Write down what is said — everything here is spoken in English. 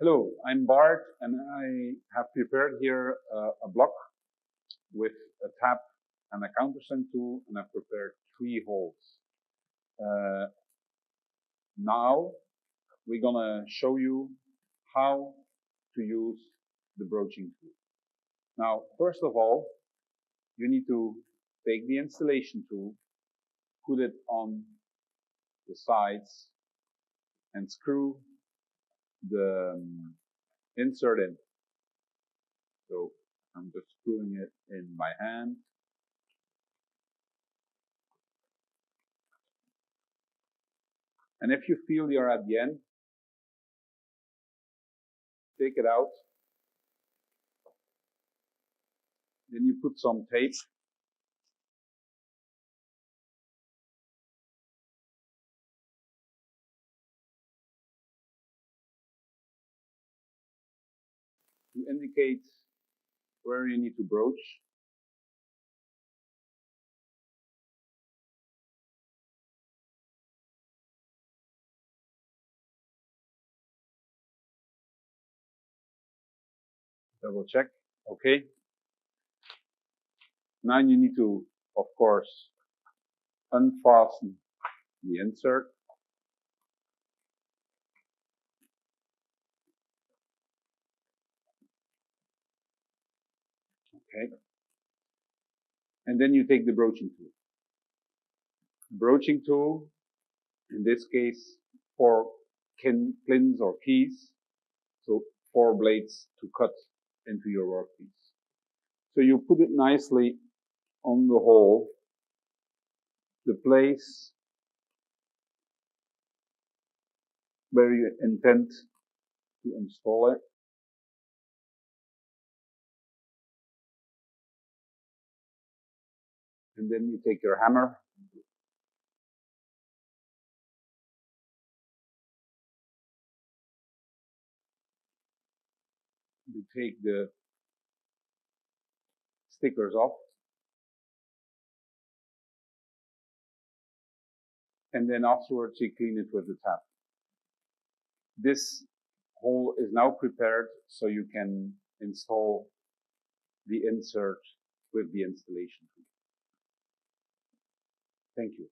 Hello, I'm Bart, and I have prepared here a block with a tap and a countersink tool, and I've prepared 3 holes. Now we're gonna show you how to use the broaching tool. Now, first of all, you need to take the installation tool, put it on the sides, and screw the insert in. So I'm just screwing it in by hand. And if you feel you're at the end, take it out. Then you put some tape. To indicate where you need to broach. Double check. Okay. Now you need to, of course, unfasten the insert. Okay. And then you take the broaching tool. The broaching tool, in this case, 4 Clins or keys. So 4 blades to cut into your workpiece. So you put it nicely on the hole, the place where you intend to install it. And then you take your hammer, you take the stickers off, and then afterwards you clean it with the tap. This hole is now prepared so you can install the insert with the installation tool. Thank you.